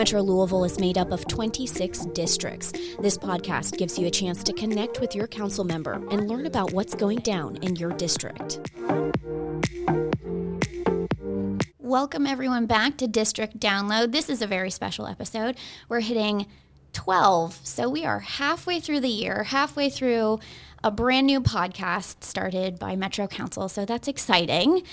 Metro Louisville is made up of 26 districts. This podcast gives you a chance to connect with your council member and learn about what's going down in your district. Welcome everyone back to District Download. This is a very special episode. We're hitting 12, so we are halfway through the year, halfway through a brand new podcast started by Metro Council, so that's exciting.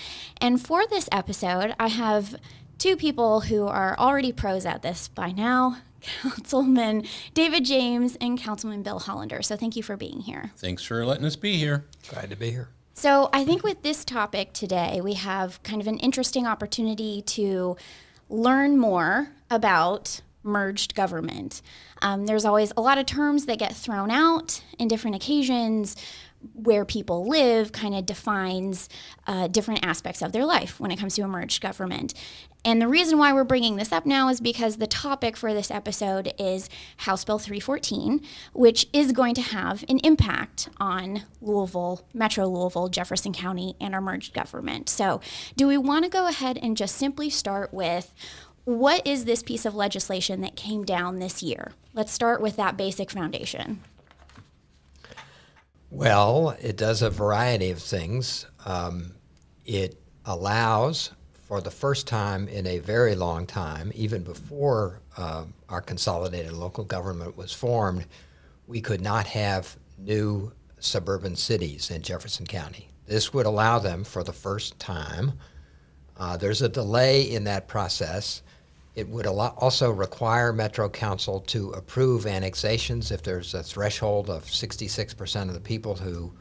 And for this episode, I have two people who are already pros at this by now, Councilman David James and Councilman Bill Hollander. So thank you for being here. Thanks for letting us be here. Glad to be here. So I think with this topic today, we have kind of an interesting opportunity to learn more about merged government. There's always a lot of terms that get thrown out in different occasions. Where people live kind of defines different aspects of their life when it comes to a merged government. And the reason why we're bringing this up now is because the topic for this episode is House Bill 314, which is going to have an impact on Louisville, Metro Louisville, Jefferson County, and our merged government. So do we want to go ahead and just simply start with what is this piece of legislation that came down this year? Let's start with that basic foundation. Well, it does a variety of things. It allows, for the first time in a very long time, even before our consolidated local government was formed, we could not have new suburban cities in Jefferson County. This would allow them for the first time. There's a delay in that process. It would also require Metro Council to approve annexations if there's a threshold of 66% of the people who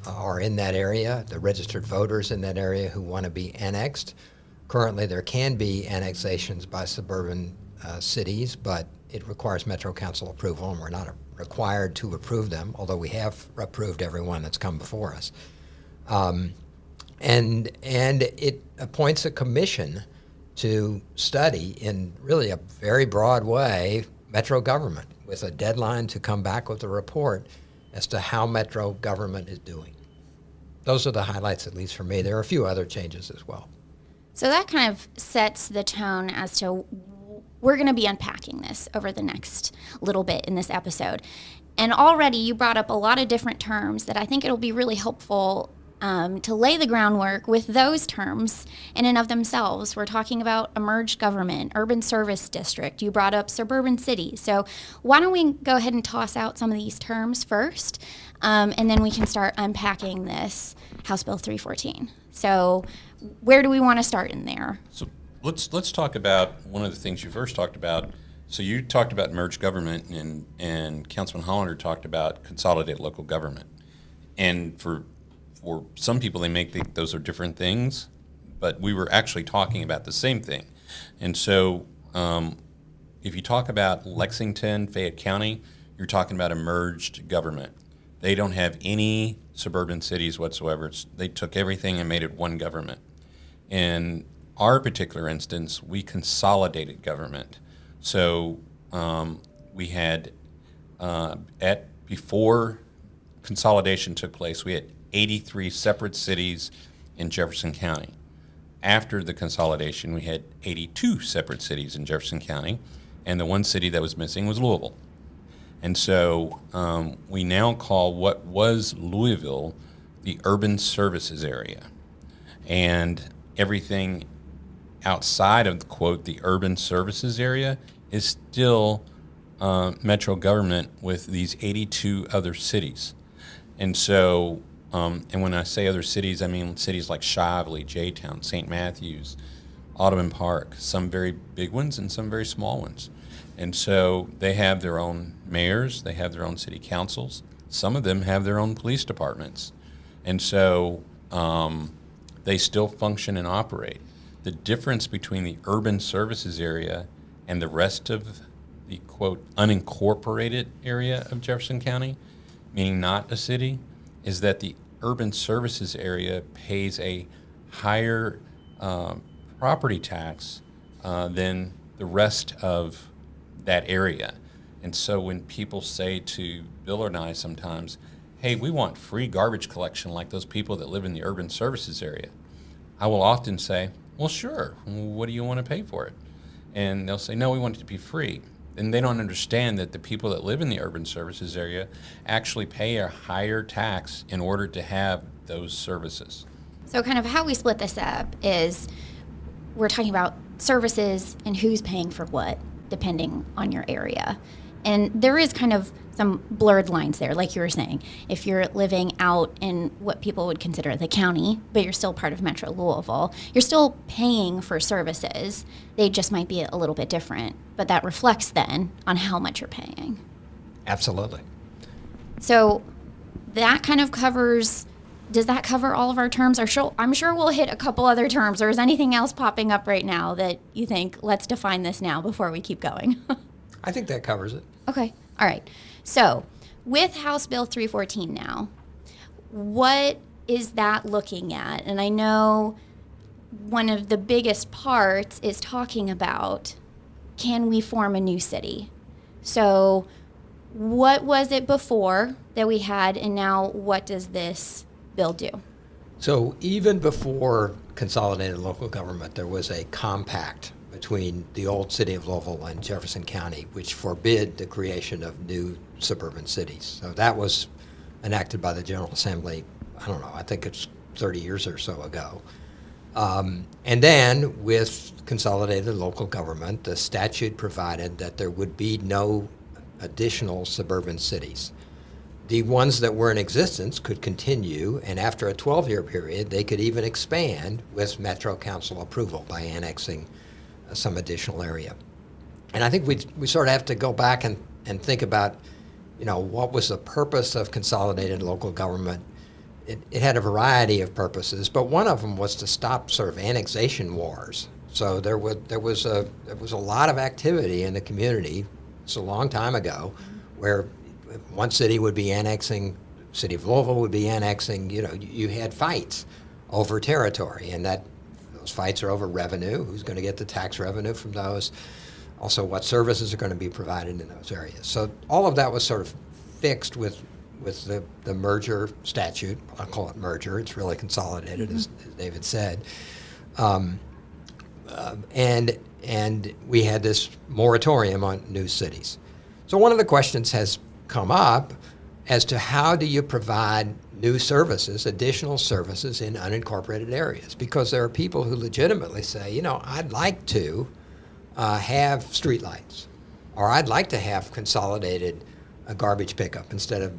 are in that area, the registered voters in that area who want to be annexed. Currently, there can be annexations by suburban cities, but it requires Metro Council approval, and we're not required to approve them, although we have approved everyone that's come before us. And it appoints a commission to study in really a very broad way Metro government with a deadline to come back with a report as to how Metro government is doing. Those are the highlights, at least for me. There are a few other changes as well. So that kind of sets the tone as to we're going to be unpacking this over the next little bit in this episode. And already you brought up a lot of different terms that I think it'll be really helpful to lay the groundwork with those terms in and of themselves. We're talking about a merged government, urban service district. You brought up suburban city. So why don't we go ahead and toss out some of these terms first, and then we can start unpacking this House Bill 314. So where do we want to start in there? So let's talk about one of the things you first talked about. So you talked about merged government, and Councilman Hollander talked about consolidated local government. And for some people, they think those are different things, but we were actually talking about the same thing. And so if you talk about Lexington, Fayette County, you're talking about a merged government. They don't have any suburban cities whatsoever. They took everything and made it one government. In our particular instance, we consolidated government. So we had, before consolidation took place, we had 83 separate cities in Jefferson County. After the consolidation, we had 82 separate cities in Jefferson County, and the one city that was missing was Louisville. And so we now call what was Louisville the urban services area. And everything outside of, quote, the urban services area is still Metro government with these 82 other cities. And so and when I say other cities, I mean cities like Shively, J-Town, St. Matthews, Audubon Park, some very big ones and some very small ones. And so they have their own mayors, they have their own city councils. Some of them have their own police departments. And so they still function and operate. The difference between the urban services area and the rest of the, quote, unincorporated area of Jefferson County, meaning not a city, is that the urban services area pays a higher property tax than the rest of that area. And so when people say to Bill and I sometimes, hey, we want free garbage collection like those people that live in the urban services area, I will often say, well, sure, what do you want to pay for it? And they'll say, no, we want it to be free. And they don't understand that the people that live in the urban services area actually pay a higher tax in order to have those services. So kind of how we split this up is we're talking about services and who's paying for what, depending on your area. And there is kind of some blurred lines there, like you were saying. If you're living out in what people would consider the county, but you're still part of Metro Louisville, you're still paying for services. They just might be a little bit different, but that reflects then on how much you're paying. Absolutely. So that kind of covers, does that cover all of our terms? Or I'm sure we'll hit a couple other terms, or is anything else popping up right now that you think, let's define this now before we keep going? I think that covers it. Okay. All right. So with House Bill 314 now, what is that looking at? And I know one of the biggest parts is talking about, can we form a new city? So what was it before that we had, and now what does this bill do? So even before consolidated local government, there was a compact between the old city of Louisville and Jefferson County, which forbid the creation of new suburban cities. So that was enacted by the General Assembly, I don't know, I think it's 30 years or so ago. And then with consolidated local government, the statute provided that there would be no additional suburban cities. The ones that were in existence could continue, and after a 12-year period, they could even expand with Metro Council approval by annexing some additional area. And I think we sort of have to go back and think about, what was the purpose of consolidated local government. It had a variety of purposes, but one of them was to stop sort of annexation wars. So there was a lot of activity in the community. It's a long time ago, where one city would be annexing, city of Louisville would be annexing. You had fights over territory, and those fights are over revenue. Who's going to get the tax revenue from those? Also, what services are going to be provided in those areas. So all of that was sort of fixed with the merger statute. I'll call it merger. It's really consolidated, as David said. And we had this moratorium on new cities. So one of the questions has come up as to how do you provide new services, additional services in unincorporated areas? Because there are people who legitimately say, I'd like to have streetlights, or I'd like to have consolidated garbage pickup instead of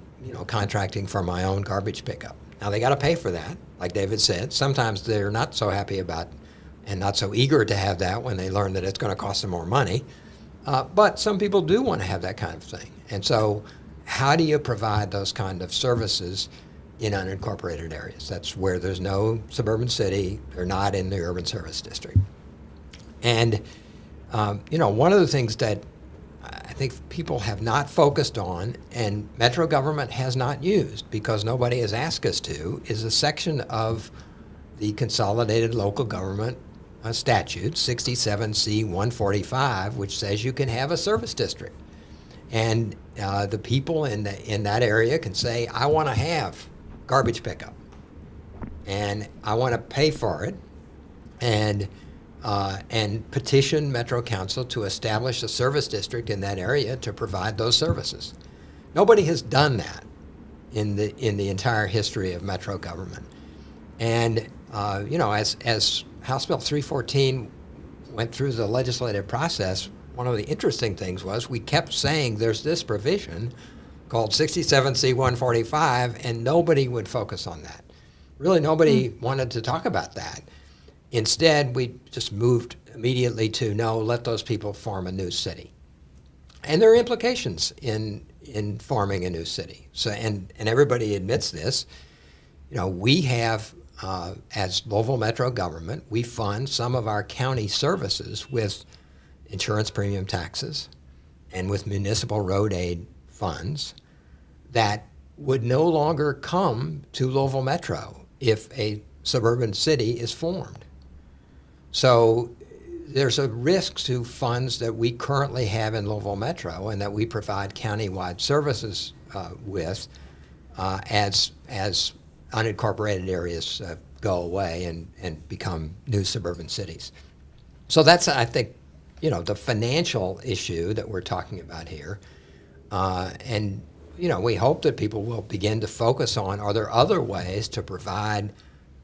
contracting for my own garbage pickup. Now they got to pay for that, like David said. Sometimes they're not so happy about and not so eager to have that when they learn that it's going to cost them more money. But some people do want to have that kind of thing. And so how do you provide those kind of services in unincorporated areas? That's where there's no suburban city. They're not in the urban service district. And, one of the things that I think people have not focused on, and Metro government has not used because nobody has asked us to, is a section of the Consolidated Local Government Statute, 67C 145, which says you can have a service district. And the people in that area can say, I want to have garbage pickup, and I want to pay for it, and petition Metro Council to establish a service district in that area to provide those services. Nobody has done that in the entire history of Metro government. And as House Bill 314 went through the legislative process, one of the interesting things was we kept saying there's this provision called 67C 145, and nobody would focus on that. Really, nobody wanted to talk about that. Instead, we just moved immediately to, no, let those people form a new city. And there are implications in forming a new city. So, and everybody admits this. We have, as Louisville Metro government, we fund some of our county services with insurance premium taxes and with municipal road aid funds that would no longer come to Louisville Metro if a suburban city is formed. So there's a risk to funds that we currently have in Louisville Metro and that we provide countywide services with as unincorporated areas go away and become new suburban cities. So that's, I think, the financial issue that we're talking about here. And we hope that people will begin to focus on, are there other ways to provide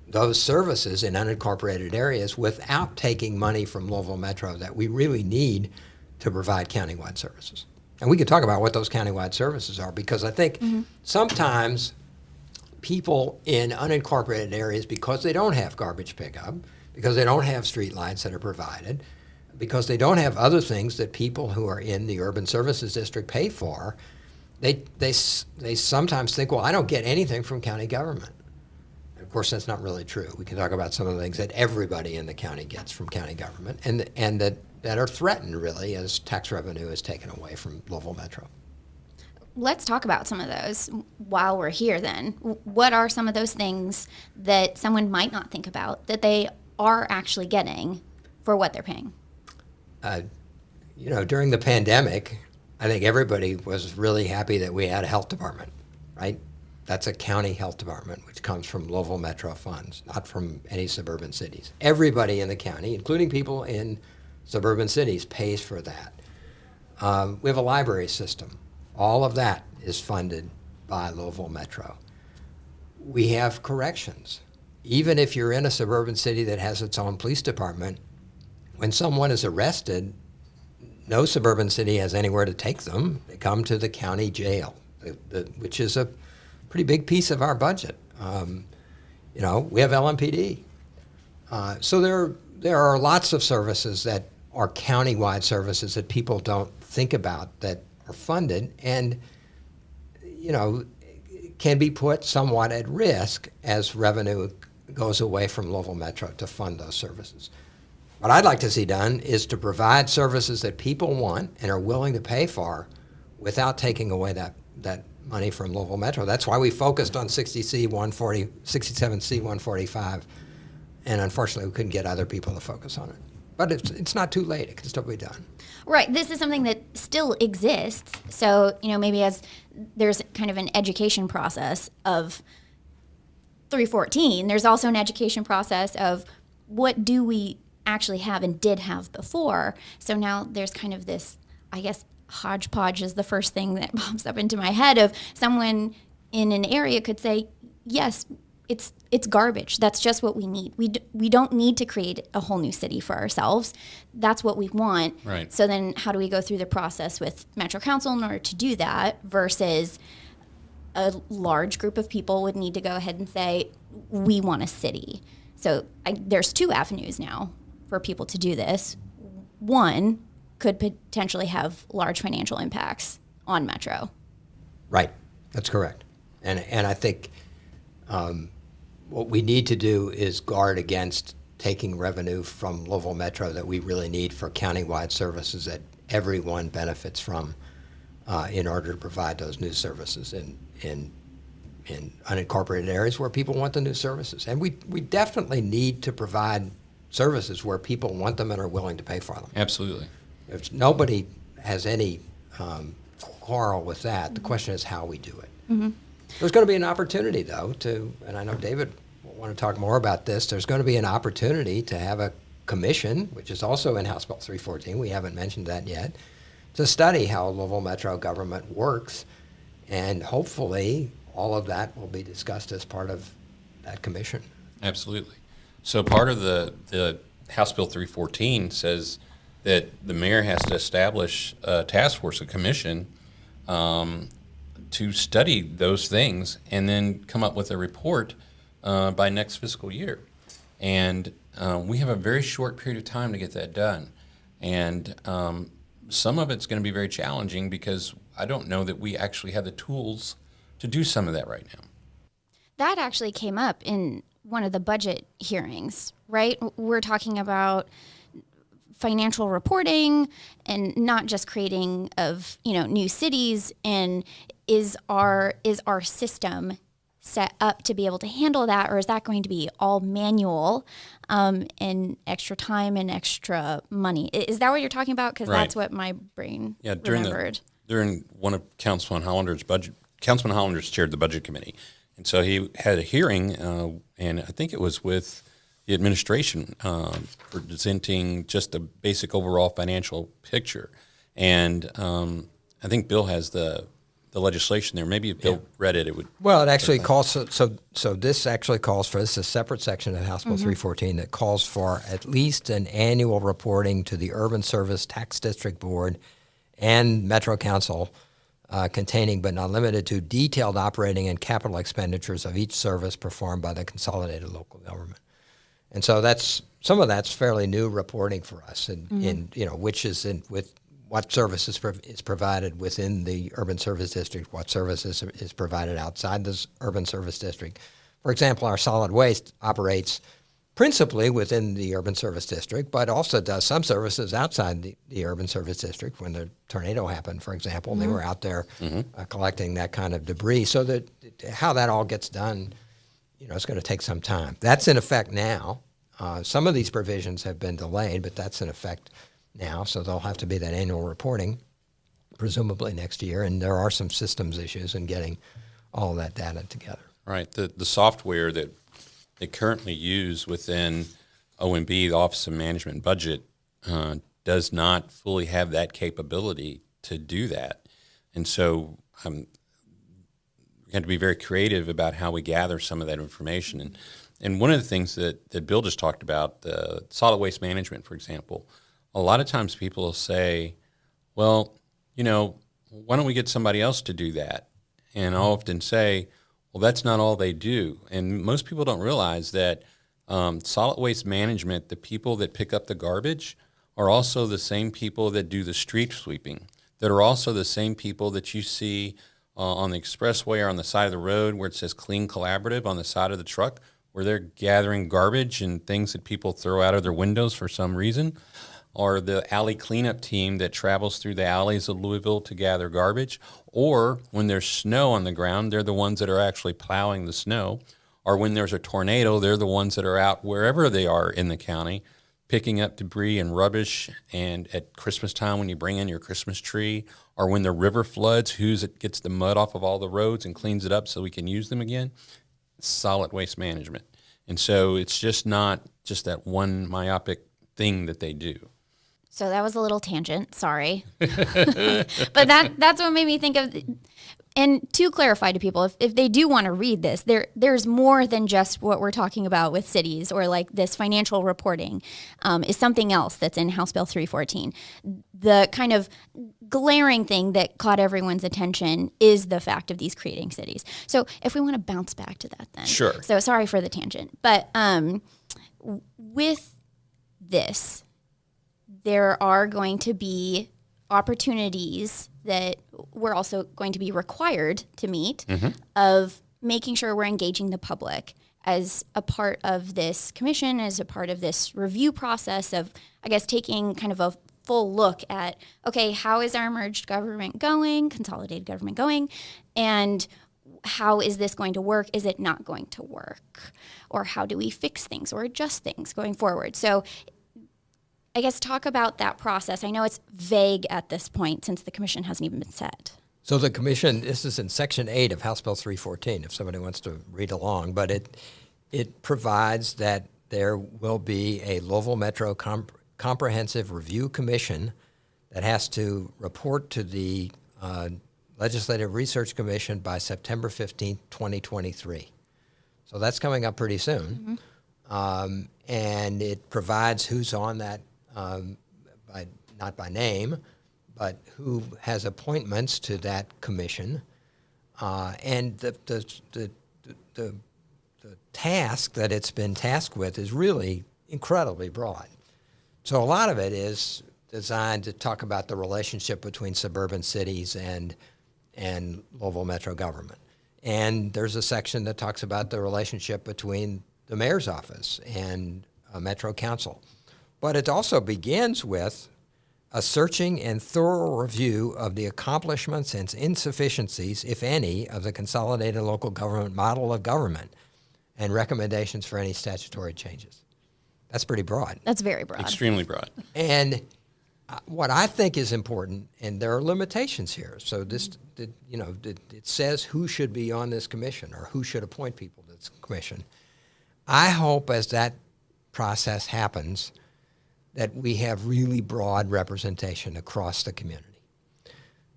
those services in unincorporated areas without taking money from Louisville Metro that we really need to provide countywide services? And we can talk about what those countywide services are, because I think sometimes people in unincorporated areas, because they don't have garbage pickup, because they don't have street lights that are provided, because they don't have other things that people who are in the urban services district pay for, they sometimes think, well, I don't get anything from county government. And of course, that's not really true. We can talk about some of the things that everybody in the county gets from county government, and that are threatened, really, as tax revenue is taken away from Louisville Metro. Let's talk about some of those while we're here then. What are some of those things that someone might not think about that they are actually getting for what they're paying? During the pandemic, I think everybody was really happy that we had a health department, right? That's a county health department, which comes from Louisville Metro funds, not from any suburban cities. Everybody in the county, including people in suburban cities, pays for that. We have a library system. All of that is funded by Louisville Metro. We have corrections. Even if you're in a suburban city that has its own police department, when someone is arrested, no suburban city has anywhere to take them. They come to the county jail, which is a pretty big piece of our budget. We have LMPD. So there are lots of services that are countywide services that people don't think about that are funded and, can be put somewhat at risk as revenue goes away from Louisville Metro to fund those services. What I'd like to see done is to provide services that people want and are willing to pay for without taking away that money from Louisville Metro. That's why we focused on 67C 145, and unfortunately we couldn't get other people to focus on it. But it's not too late. It can still be done. Right. This is something that still exists. So, maybe as there's kind of an education process of 314, there's also an education process of what do we actually have and did have before. So now there's kind of this, I guess, hodgepodge is the first thing that pops up into my head of someone in an area could say, yes, it's garbage. That's just what we need. We don't need to create a whole new city for ourselves. That's what we want. Right. So then how do we go through the process with Metro Council in order to do that versus a large group of people would need to go ahead and say, we want a city. So there's two avenues now for people to do this. One could potentially have large financial impacts on Metro. Right. That's correct. And I think what we need to do is guard against taking revenue from Louisville Metro that we really need for countywide services that everyone benefits from in order to provide those new services in unincorporated areas where people want the new services. And we definitely need to provide services where people want them and are willing to pay for them. Absolutely. If nobody has any quarrel with that. The question is how we do it. Mm-hmm. There's going to be an opportunity, though, and I know David will want to talk more about this, there's going to be an opportunity to have a commission, which is also in House Bill 314, we haven't mentioned that yet, to study how Louisville Metro government works, and hopefully all of that will be discussed as part of that commission. Absolutely. So part of the House Bill 314 says that the mayor has to establish a task force, a commission, to study those things and then come up with a report by next fiscal year. And we have a very short period of time to get that done. And some of it's going to be very challenging because I don't know that we actually have the tools to do some of that right now. That actually came up in one of the budget hearings, right? We're talking about financial reporting and not just creating of, new cities, and is our system set up to be able to handle that, or is that going to be all manual and extra time and extra money? Is that what you're talking about? Because Right. that's what my brain remembered. During one of Councilman Hollander's budget, Councilman Hollander's chaired the budget committee, and so he had a hearing, and I think it was with the administration presenting just a basic overall financial picture. And I think Bill has the legislation there. Maybe if Bill read it, it would. Well, it actually calls so this actually calls for this is a separate section of House Bill 314 that calls for at least an annual reporting to the Urban Service Tax District Board and Metro Council containing but not limited to detailed operating and capital expenditures of each service performed by the consolidated local government. And so some of that's fairly new reporting for us, in which is with what services is provided within the urban service district, what services is provided outside this urban service district. For example, our solid waste operates principally within the urban service district, but also does some services outside the urban service district. When the tornado happened, for example, they were out there collecting that kind of debris. So that how that all gets done, it's going to take some time. That's in effect now. Some of these provisions have been delayed, but that's in effect now. So there'll have to be that annual reporting, presumably next year. And there are some systems issues in getting all of that data together. Right. The software that they currently use within OMB, the Office of Management and Budget, does not fully have that capability to do that. And so we have to be very creative about how we gather some of that information. And one of the things that Bill just talked about, the solid waste management, for example, a lot of times people will say, well, why don't we get somebody else to do that? And I'll often say, well, that's not all they do. And most people don't realize that solid waste management, the people that pick up the garbage, are also the same people that do the street sweeping, that are also the same people that you see on the expressway or on the side of the road where it says Clean Collaborative on the side of the truck, where they're gathering garbage and things that people throw out of their windows for some reason, or the alley cleanup team that travels through the alleys of Louisville to gather garbage, or when there's snow on the ground, they're the ones that are actually plowing the snow, or when there's a tornado, they're the ones that are out wherever they are in the county picking up debris and rubbish. And at Christmas time, when you bring in your Christmas tree, or when the river floods, who's it gets the mud off of all the roads and cleans it up so we can use them again? Solid waste management. And so it's just not just that one myopic thing that they do. So that was a little tangent, sorry. But that's what made me think of, and to clarify to people, if they do want to read this, there's more than just what we're talking about with cities, or like this financial reporting is something else that's in House Bill 314. The kind of glaring thing that caught everyone's attention is the fact of these creating cities. So if we want to bounce back to that then. Sure. So sorry for the tangent. But with this, there are going to be opportunities that we're also going to be required to meet of making sure we're engaging the public as a part of this commission, as a part of this review process of, I guess, taking kind of a full look at, okay, how is our merged government going, consolidated government going, and how is this going to work? Is it not going to work? Or how do we fix things or adjust things going forward? So I guess talk about that process. I know it's vague at this point since the commission hasn't even been set. So the commission, this is in Section 8 of House Bill 314, if somebody wants to read along, but it provides that there will be a Louisville Metro Comprehensive Review Commission that has to report to the Legislative Research Commission by September 15, 2023. So that's coming up pretty soon. And it provides who's on that, not by name, but who has appointments to that commission. And the task that it's been tasked with is really incredibly broad. So a lot of it is designed to talk about the relationship between suburban cities and Louisville Metro government. And there's a section that talks about the relationship between the mayor's office and Metro Council. But it also begins with a searching and thorough review of the accomplishments and insufficiencies, if any, of the consolidated local government model of government and recommendations for any statutory changes. That's pretty broad. That's very broad. Extremely broad. And what I think is important, and there are limitations here. So it says who should be on this commission or who should appoint people to this commission. I hope as that process happens, that we have really broad representation across the community.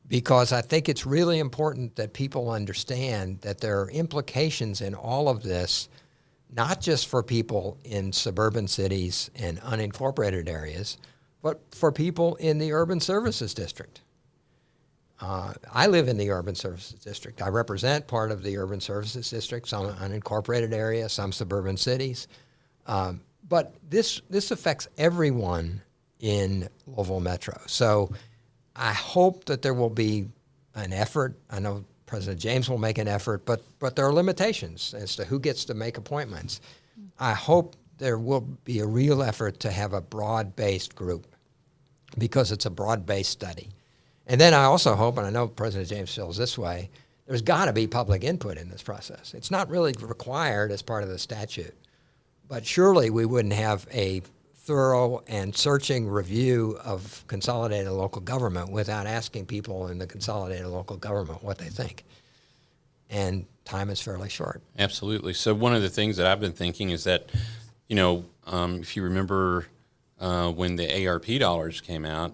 Because I think it's really important that people understand that there are implications in all of this, not just for people in suburban cities and unincorporated areas, but for people in the urban services district. I live in the urban services district. I represent part of the urban services district, some unincorporated area, some suburban cities. But this affects everyone in Louisville Metro. So I hope that there will be an effort. I know President James will make an effort, but there are limitations as to who gets to make appointments. I hope there will be a real effort to have a broad-based group because it's a broad-based study. And then I also hope, and I know President James feels this way, there's got to be public input in this process. It's not really required as part of the statute, but surely we wouldn't have a thorough and searching review of consolidated local government without asking people in the consolidated local government what they think. And time is fairly short. Absolutely. So one of the things that I've been thinking is that, if you remember when the ARP dollars came out,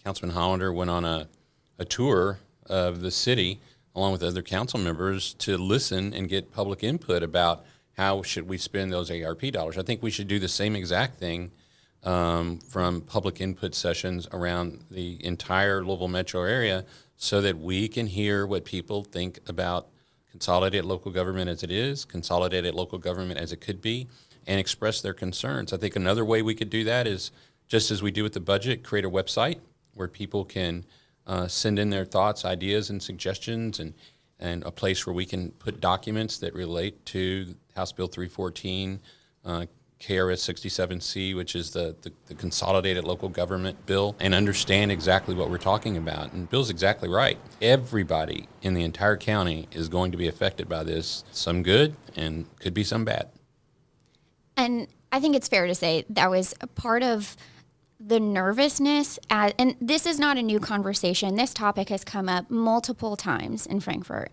Councilman Hollander went on a tour of the city along with other council members to listen and get public input about how should we spend those ARP dollars. I think we should do the same exact thing from public input sessions around the entire Louisville metro area so that we can hear what people think about consolidated local government as it is, consolidated local government as it could be, and express their concerns. I think another way we could do that is, just as we do with the budget, create a website where people can send in their thoughts, ideas, and suggestions, and a place where we can put documents that relate to House Bill 314, KRS 67C, which is the consolidated local government bill, and understand exactly what we're talking about. And Bill's exactly right. Everybody in the entire county is going to be affected by this, some good and could be some bad. And I think it's fair to say that was a part of the nervousness, and this is not a new conversation. This topic has come up multiple times in Frankfort,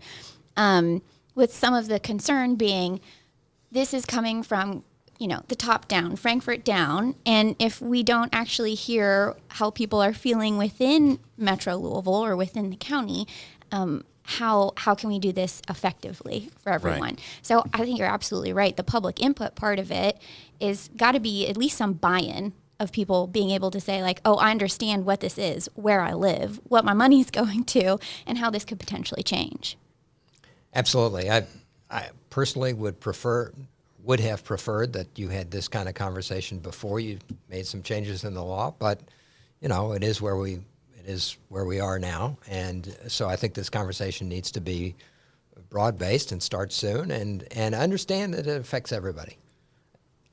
with some of the concern being this is coming from, the top down, Frankfort down, and if we don't actually hear how people are feeling within Metro Louisville or within the county, how can we do this effectively for everyone? Right. So I think you're absolutely right. The public input part of it is got to be at least some buy-in of people being able to say, like, oh, I understand what this is, where I live, what my money's going to, and how this could potentially change. Absolutely. I personally would have preferred that you had this kind of conversation before you made some changes in the law, but it is where we are now, and so I think this conversation needs to be broad-based and start soon, and understand that it affects everybody.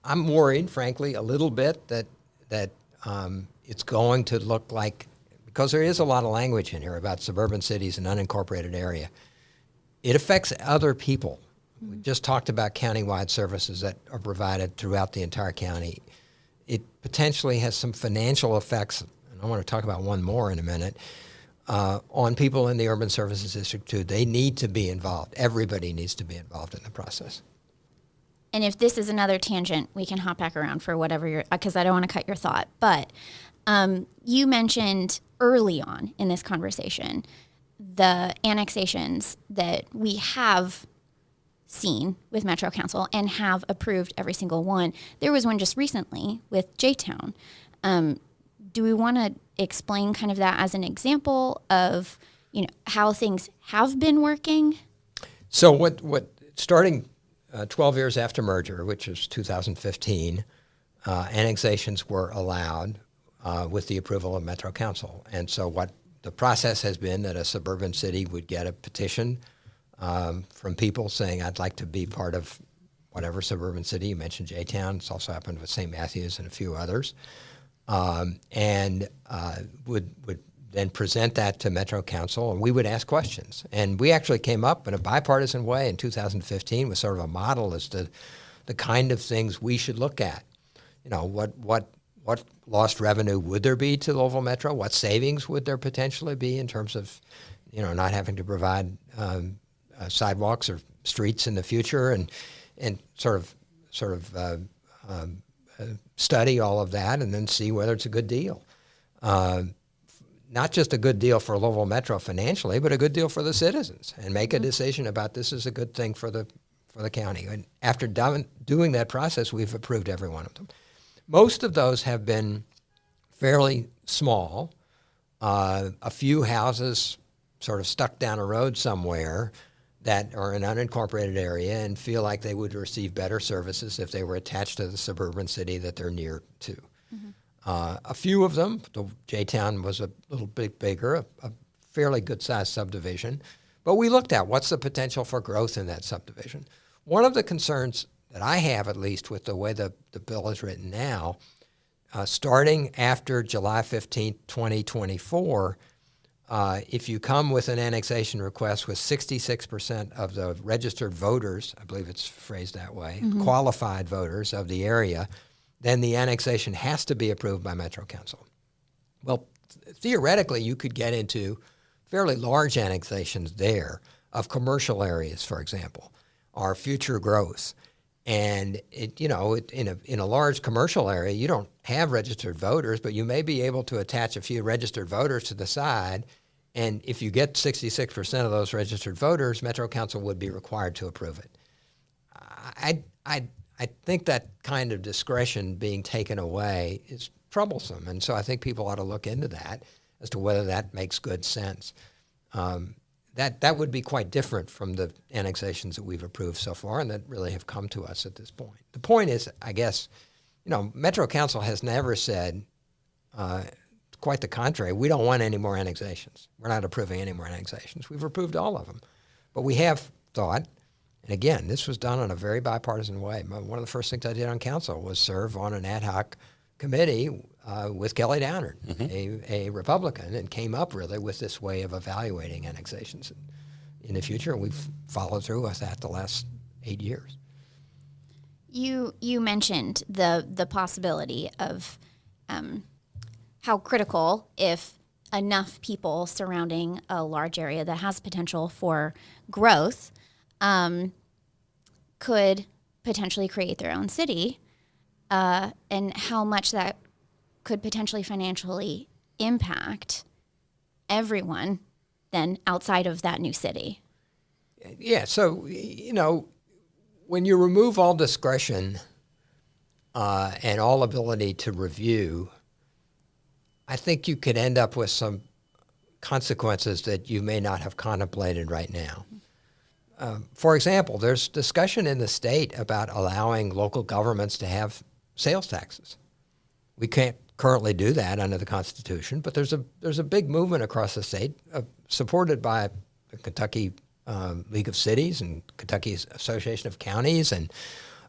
I'm worried, frankly, a little bit that it's going to look like, because there is a lot of language in here about suburban cities and unincorporated area, it affects other people. We just talked about countywide services that are provided throughout the entire county. It potentially has some financial effects, and I want to talk about one more in a minute, on people in the urban services district too. They need to be involved. Everybody needs to be involved in the process. And if this is another tangent, we can hop back around for whatever because I don't want to cut your thought. But you mentioned early on in this conversation the annexations that we have seen with Metro Council and have approved every single one. There was one just recently with J-Town. Do we want to explain kind of that as an example of how things have been working? So what starting 12 years after merger, which was 2015, annexations were allowed with the approval of Metro Council. And so what the process has been that a suburban city would get a petition from people saying, I'd like to be part of whatever suburban city. You mentioned J-Town. It's also happened with St. Matthews and a few others. And would then present that to Metro Council, and we would ask questions. And we actually came up in a bipartisan way in 2015 with sort of a model as to the kind of things we should look at. What lost revenue would there be to Louisville Metro? What savings would there potentially be in terms of, not having to provide sidewalks or streets in the future, and sort of study all of that and then see whether it's a good deal. Not just a good deal for Louisville Metro financially, but a good deal for the citizens, and make a decision about this is a good thing for the county. And after doing that process, we've approved every one of them. Most of those have been fairly small, a few houses sort of stuck down a road somewhere that are in an unincorporated area and feel like they would receive better services if they were attached to the suburban city that they're near to. A few of them, the J-Town was a little bit bigger, a fairly good-sized subdivision, but we looked at what's the potential for growth in that subdivision. One of the concerns that I have, at least with the way the bill is written now, starting after July 15th, 2024, if you come with an annexation request with 66% of the registered voters, I believe it's phrased that way, qualified voters of the area, then the annexation has to be approved by Metro Council. Well, theoretically, you could get into fairly large annexations there of commercial areas, for example, or future growth. And in a large commercial area, you don't have registered voters, but you may be able to attach a few registered voters to the side. And if you get 66% of those registered voters, Metro Council would be required to approve it. I think that kind of discretion being taken away is troublesome, and so I think people ought to look into that as to whether that makes good sense. That would be quite different from the annexations that we've approved so far and that really have come to us at this point. The point is, I guess, Metro Council has never said, quite the contrary, we don't want any more annexations. We're not approving any more annexations. We've approved all of them. But we have thought, and again, this was done in a very bipartisan way. One of the first things I did on council was serve on an ad hoc committee with Kelly Downard, a Republican, and came up really with this way of evaluating annexations in the future. We've followed through with that the last 8 years. You mentioned the possibility of how critical, if enough people surrounding a large area that has potential for growth could potentially create their own city, and how much that could potentially financially impact everyone then outside of that new city. Yeah, so, when you remove all discretion and all ability to review, I think you could end up with some consequences that you may not have contemplated right now. For example, there's discussion in the state about allowing local governments to have sales taxes. We can't currently do that under the Constitution, but there's a big movement across the state supported by the Kentucky League of Cities and Kentucky's Association of Counties and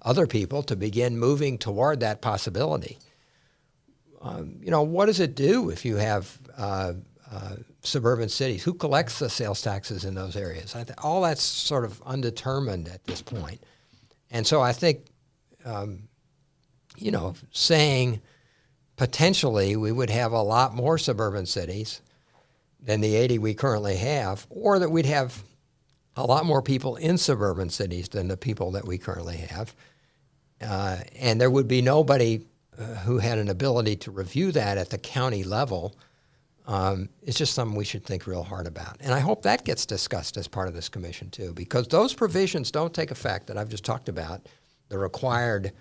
other people to begin moving toward that possibility. What does it do if you have suburban cities? Who collects the sales taxes in those areas? All that's sort of undetermined at this point. And so I think, saying potentially we would have a lot more suburban cities than the 80 we currently have, or that we'd have a lot more people in suburban cities than the people that we currently have. And there would be nobody who had an ability to review that at the county level. It's just something we should think real hard about. And I hope that gets discussed as part of this commission too, because those provisions don't take effect that I've just talked about, the required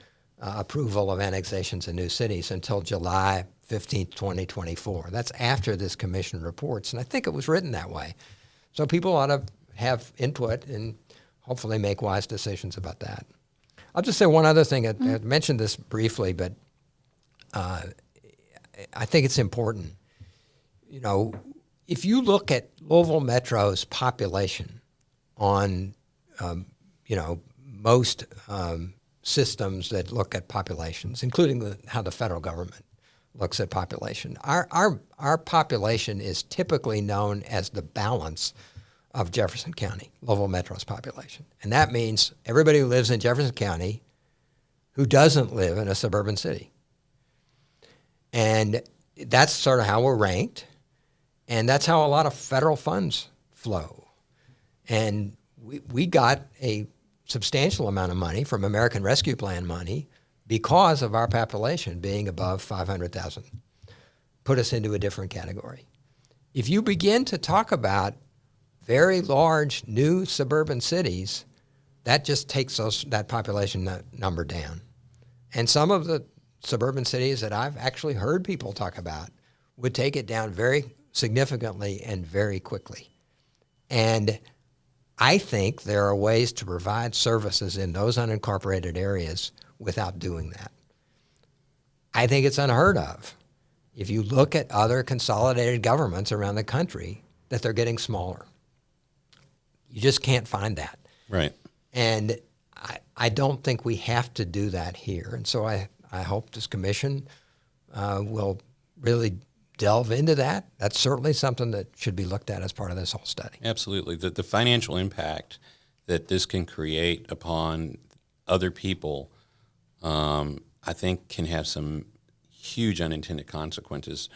approval of annexations in new cities until July 15th, 2024. That's after this commission reports, and I think it was written that way. So people ought to have input and hopefully make wise decisions about that. I'll just say one other thing. I mentioned this briefly, but I think it's important. If you look at Louisville Metro's population on, most systems that look at populations, including how the federal government looks at population, our population is typically known as the balance of Jefferson County, Louisville Metro's population. And that means everybody who lives in Jefferson County who doesn't live in a suburban city. And that's sort of how we're ranked. And that's how a lot of federal funds flow. And we got a substantial amount of money from American Rescue Plan money because of our population being above 500,000, put us into a different category. If you begin to talk about very large new suburban cities, that just takes that population number down. And some of the suburban cities that I've actually heard people talk about would take it down very significantly and very quickly. And I think there are ways to provide services in those unincorporated areas without doing that. I think it's unheard of. If you look at other consolidated governments around the country, that they're getting smaller. You just can't find that. Right. And I don't think we have to do that here. And so I hope this commission will really delve into that. That's certainly something that should be looked at as part of this whole study. Absolutely. The financial impact that this can create upon other people, I think, can have some huge unintended consequences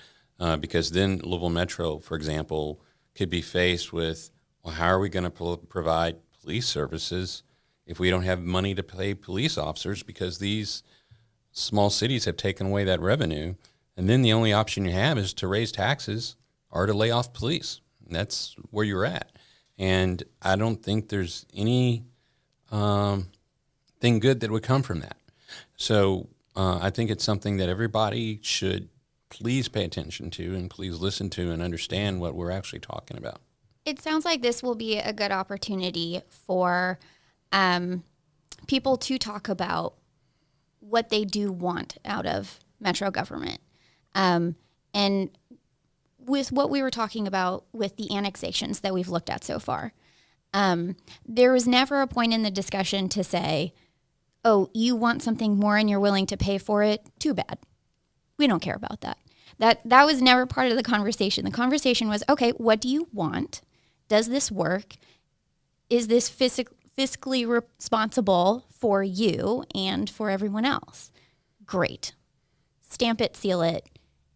because then Louisville Metro, for example, could be faced with, well, how are we going to provide police services if we don't have money to pay police officers because these small cities have taken away that revenue? And then the only option you have is to raise taxes or to lay off police. And that's where you're at. And I don't think there's any thing good that would come from that. So I think it's something that everybody should please pay attention to and please listen to and understand what we're actually talking about. It sounds like this will be a good opportunity for people to talk about what they do want out of Metro government. And with what we were talking about with the annexations that we've looked at so far, there was never a point in the discussion to say, oh, you want something more and you're willing to pay for it? Too bad. We don't care about that. That was never part of the conversation. The conversation was, okay, what do you want? Does this work? Is this fiscally responsible for you and for everyone else? Great. Stamp it, seal it,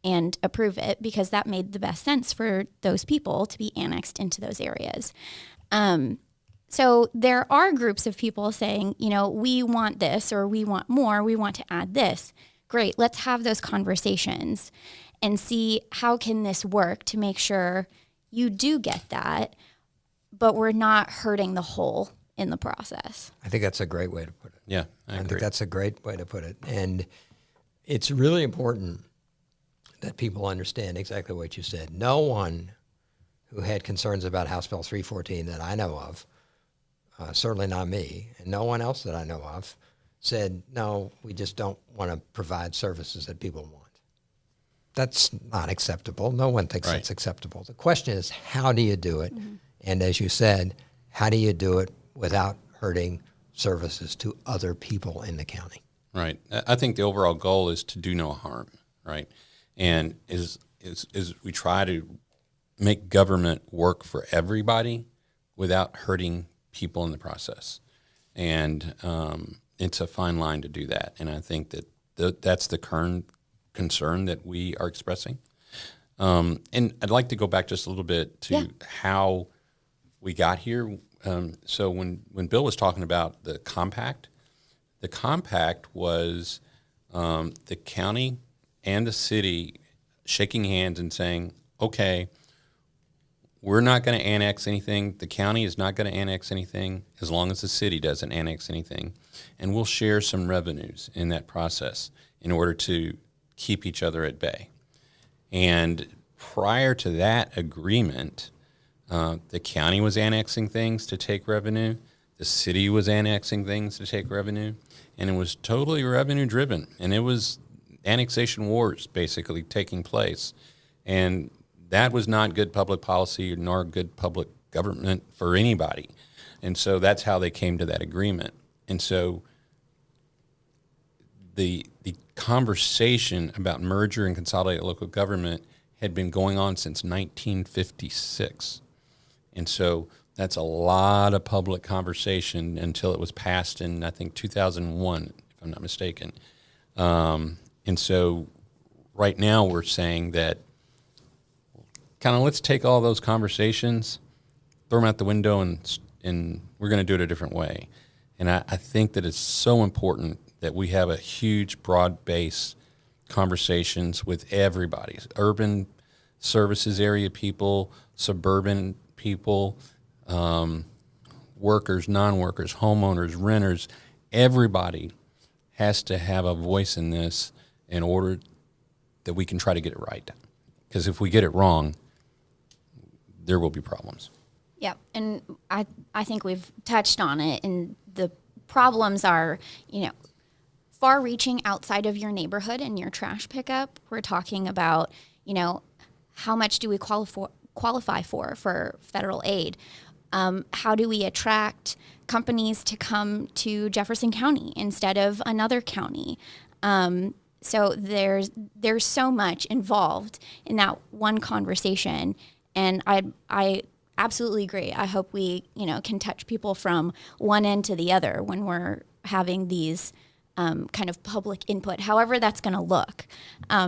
and approve it because that made the best sense for those people to be annexed into those areas. So there are groups of people saying, you know, we want this or we want more, we want to add this. Great, let's have those conversations and see how can this work to make sure you do get that, but we're not hurting the whole in the process. I think that's a great way to put it. Yeah, I agree. think that's a great way to put it. And it's really important that people understand exactly what you said. No one who had concerns about House Bill 314 that I know of, certainly not me, and no one else that I know of, said, no, we just don't want to provide services that people want. That's not acceptable. No one thinks that's acceptable. The question is, how do you do it? Mm-hmm. And as you said, how do you do it without hurting services to other people in the county? Right. I think the overall goal is to do no harm, right? And is we try to make government work for everybody without hurting people in the process. And it's a fine line to do that. And I think that that's the current concern that we are expressing. And I'd like to go back just a little bit to how we got here. So when Bill was talking about the compact was the county and the city shaking hands and saying, okay, we're not going to annex anything. The county is not going to annex anything as long as the city doesn't annex anything. And we'll share some revenues in that process in order to keep each other at bay. And prior to that agreement, the county was annexing things to take revenue. The city was annexing things to take revenue. And it was totally revenue driven. And it was annexation wars basically taking place. And that was not good public policy nor good public government for anybody. And so that's how they came to that agreement. And so the conversation about merger and consolidated local government had been going on since 1956. And so that's a lot of public conversation until it was passed in, I think, 2001, if I'm not mistaken. And so right now we're saying that kind of let's take all those conversations, throw them out the window, and we're going to do it a different way. And I think that it's so important that we have a huge broad-based conversations with everybody, urban services area people, suburban people, workers, non-workers, homeowners, renters. Everybody has to have a voice in this in order that we can try to get it right. Because if we get it wrong, there will be problems. Yeah, and I think we've touched on it, and the problems are, far-reaching outside of your neighborhood and your trash pickup. We're talking about, how much do we qualify for federal aid? How do we attract companies to come to Jefferson County instead of another county? So there's so much involved in that one conversation, and I absolutely agree. I hope we can touch people from one end to the other when we're having these kind of public input, however that's going to look,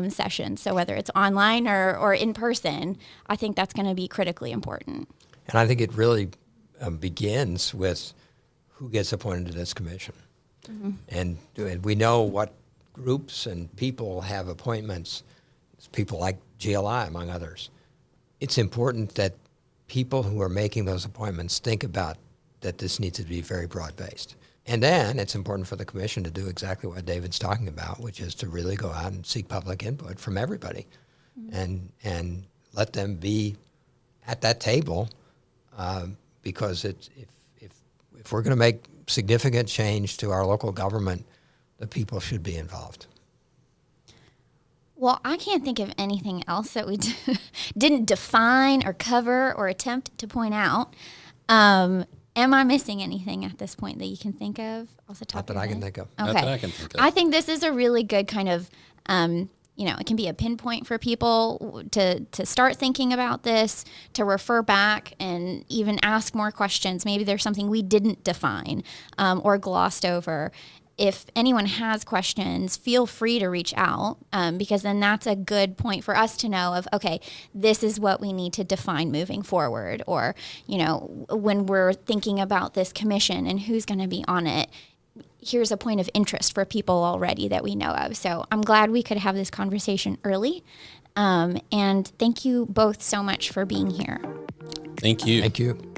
sessions. So whether it's online or in person, I think that's going to be critically important. And I think it really begins with who gets appointed to this commission. Mm-hmm. And we know what groups and people have appointments. It's people like GLI, among others. It's important that people who are making those appointments think about that this needs to be very broad-based. And then it's important for the commission to do exactly what David's talking about, which is to really go out and seek public input from everybody, mm-hmm. and let them be at that table, because if we're going to make significant change to our local government, the people should be involved. Well, I can't think of anything else that we didn't define or cover or attempt to point out. Am I missing anything at this point that you can think of off the top of your head? Not that I can think of. Okay. Not that I can think of. I think this is a really good kind of, it can be a pinpoint for people to start thinking about this, to refer back and even ask more questions. Maybe there's something we didn't define or glossed over. If anyone has questions, feel free to reach out, because then that's a good point for us to know of, okay, this is what we need to define moving forward. Or, when we're thinking about this commission and who's going to be on it, here's a point of interest for people already that we know of. So I'm glad we could have this conversation early. And thank you both so much for being here. Thank you. Thank you.